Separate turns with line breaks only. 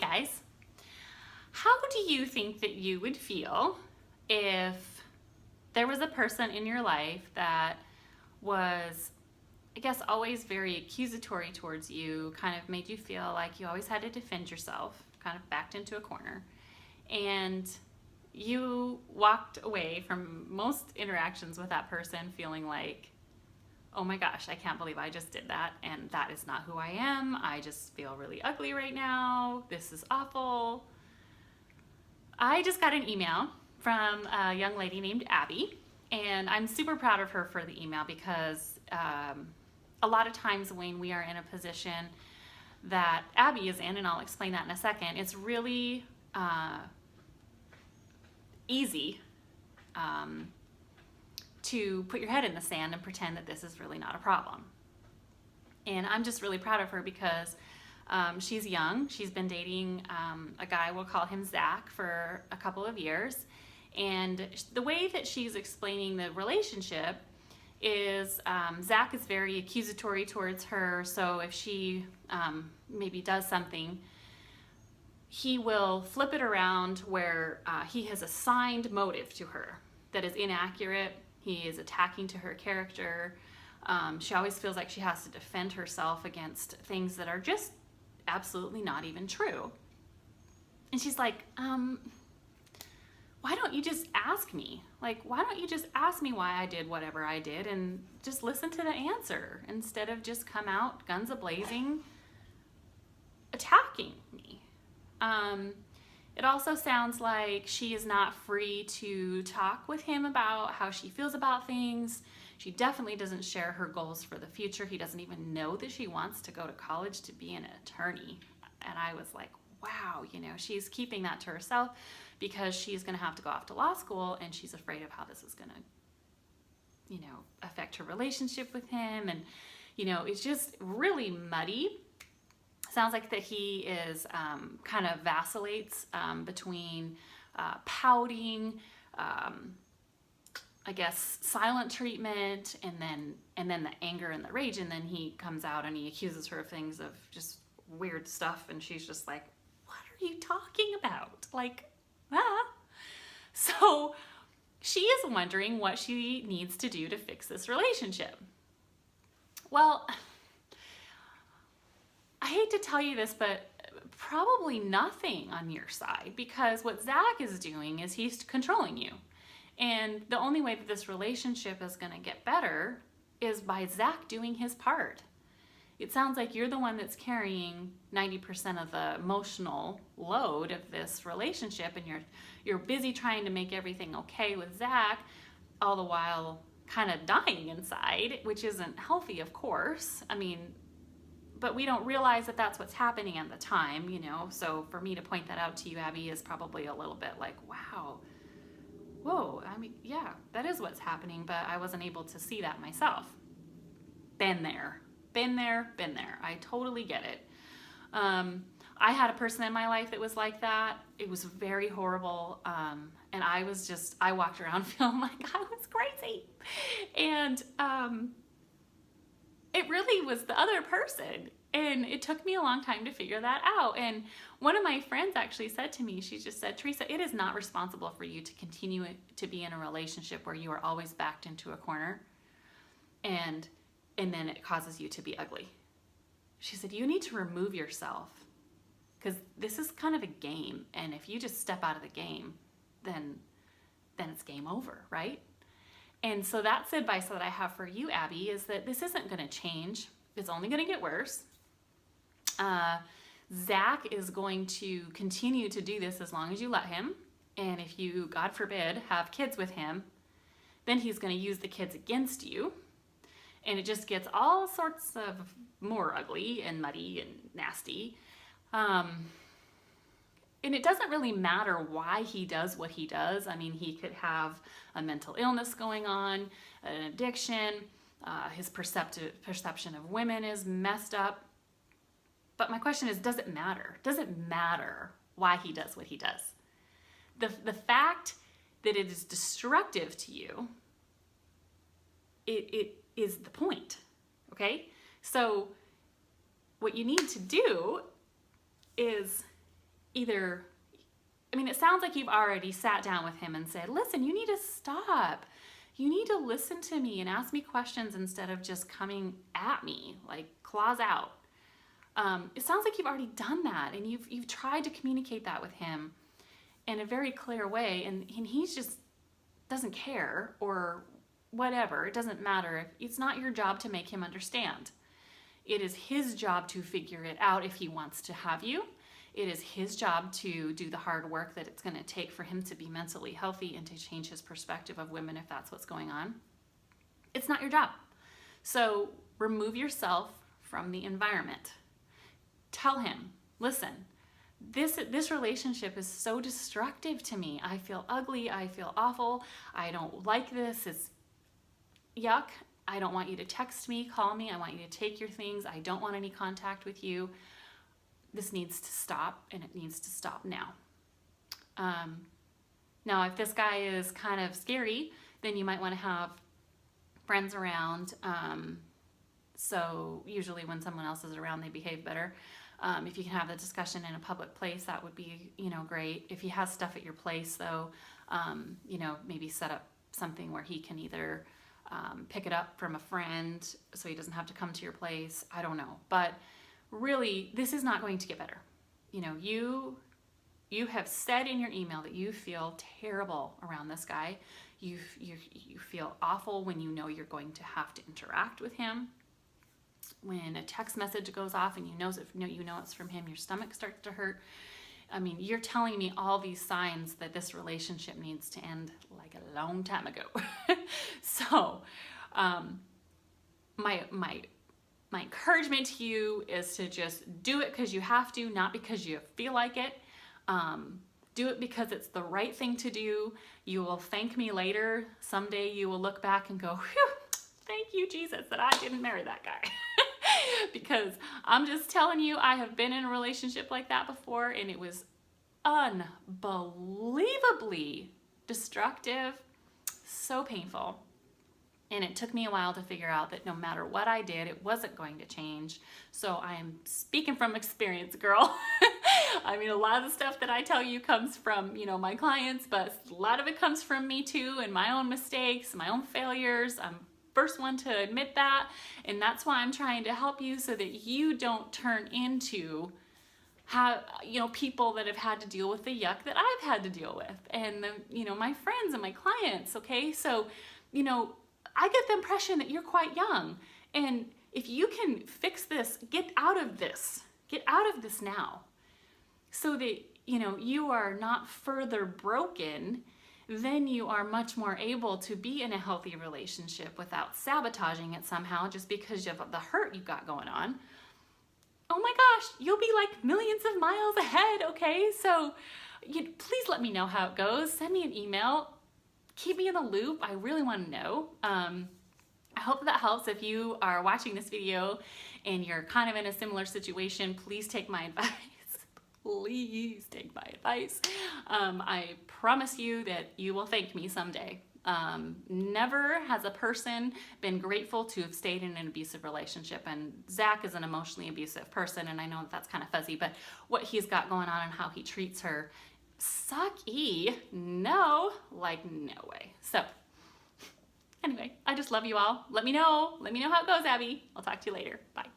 guys. How do you think that you would feel if there was a person in your life that was, I guess, always very accusatory towards you, kind of made you feel like you always had to defend yourself, kind of backed into a corner, and you walked away from most interactions with that person feeling like, oh my gosh, I can't believe I just did that, and that is not who I am. I just feel really ugly right now. This is awful. I just got an email from a young lady named Abby, and I'm super proud of her for the email because a lot of times when we are in a position that Abby is in, and I'll explain that in a second, it's really easy to put your head in the sand and pretend that this is really not a problem. And I'm just really proud of her because she's young. She's been dating a guy, we'll call him Zach, for a couple of years. And the way that she's explaining the relationship is Zach is very accusatory towards her. So if she maybe does something, he will flip it around where he has assigned motive to her that is inaccurate. He is attacking to her character. She always feels like she has to defend herself against things that are just absolutely not even true. And she's like, why don't you just ask me? Like, why don't you just ask me why I did whatever I did and just listen to the answer instead of just come out guns a-blazing attacking me? It also sounds like she is not free to talk with him about how she feels about things. She definitely doesn't share her goals for the future. He doesn't even know that she wants to go to college to be an attorney. And I was like, wow, she's keeping that to herself because she's going to have to go off to law school and she's afraid of how this is going to, affect her relationship with him. And, it's just really muddy. Sounds like that he is kind of vacillates between pouting, I guess silent treatment, and then the anger and the rage, and then he comes out and he accuses her of things of just weird stuff, and she's just like, "What are you talking about?" Like, ah. So she is wondering what she needs to do to fix this relationship. Well, I hate to tell you this, but probably nothing on your side, because what Zach is doing is he's controlling you. And the only way that this relationship is going to get better is by Zach doing his part. It sounds like you're the one that's carrying 90% of the emotional load of this relationship, and you're busy trying to make everything okay with Zach, all the while kind of dying inside, which isn't healthy, of course. I mean, but we don't realize that that's what's happening at the time, So for me to point that out to you, Abby, is probably a little bit like, wow, whoa, I mean, yeah, that is what's happening, but I wasn't able to see that myself. Been there. I totally get it. I had a person in my life that was like that. It was very horrible. And I walked around feeling like I was crazy. And it really was the other person. And it took me a long time to figure that out. And one of my friends actually said to me, she just said, "Teresa, it is not responsible for you to continue to be in a relationship where you are always backed into a corner and then it causes you to be ugly." She said, "You need to remove yourself, because this is kind of a game. And if you just step out of the game, then it's game over, right?" And so that's the advice that I have for you, Abby, is that this isn't going to change. It's only going to get worse. Zach is going to continue to do this as long as you let him. And if you, God forbid, have kids with him, then he's going to use the kids against you. And it just gets all sorts of more ugly and muddy and nasty. And it doesn't really matter why he does what he does. I mean, he could have a mental illness going on, an addiction, his perception of women is messed up. But my question is, does it matter? Does it matter why he does what he does? The fact that it is destructive to you, it is the point, okay? So what you need to do is either, I mean, it sounds like you've already sat down with him and said, listen, you need to stop. You need to listen to me and ask me questions instead of just coming at me, like claws out. It sounds like you've already done that, and you've tried to communicate that with him in a very clear way, and he just doesn't care, or whatever. It doesn't matter. It's not your job to make him understand. It is his job to figure it out if he wants to have you. It is his job to do the hard work that it's going to take for him to be mentally healthy and to change his perspective of women if that's what's going on. It's not your job. So remove yourself from the environment. Tell him, listen, this relationship is so destructive to me. I feel ugly. I feel awful. I don't like this. It's yuck. I don't want you to text me, call me. I want you to take your things. I don't want any contact with you. This needs to stop, and it needs to stop now. Now, if this guy is kind of scary, then you might want to have friends around. So usually when someone else is around, they behave better. If you can have the discussion in a public place, that would be, great. If he has stuff at your place, though, maybe set up something where he can either pick it up from a friend so he doesn't have to come to your place. I don't know. But really, this is not going to get better. You have said in your email that you feel terrible around this guy. You feel awful when you know you're going to have to interact with him. When a text message goes off and you know it's from him, your stomach starts to hurt. I mean, you're telling me all these signs that this relationship needs to end like a long time ago. So, my encouragement to you is to just do it because you have to, not because you feel like it. Do it because it's the right thing to do. You will thank me later. Someday you will look back and go, whew, thank you, Jesus, that I didn't marry that guy. Because I'm just telling you, I have been in a relationship like that before, and it was unbelievably destructive, so painful. And it took me a while to figure out that no matter what I did, it wasn't going to change. So I am speaking from experience, girl. I mean, a lot of the stuff that I tell you comes from, my clients, but a lot of it comes from me too, and my own mistakes, my own failures. I'm first one to admit that, and that's why I'm trying to help you so that you don't turn into people that have had to deal with the yuck that I've had to deal with, and my friends and my clients. Okay, so I get the impression that you're quite young, and if you can fix this, get out of this now, so that you are not further broken, then you are much more able to be in a healthy relationship without sabotaging it somehow just because of the hurt you got going on. Oh my gosh, you'll be like millions of miles ahead, okay? So please let me know how it goes. Send me an email. Keep me in the loop. I really want to know. I hope that helps. If you are watching this video and you're kind of in a similar situation, please take my advice. Please take my advice. I promise you that you will thank me someday. Never has a person been grateful to have stayed in an abusive relationship. And Zach is an emotionally abusive person, and I know that's kind of fuzzy, but what he's got going on and how he treats her, sucky. No way. So anyway, I just love you all. Let me know how it goes, Abby. I'll talk to you later. Bye.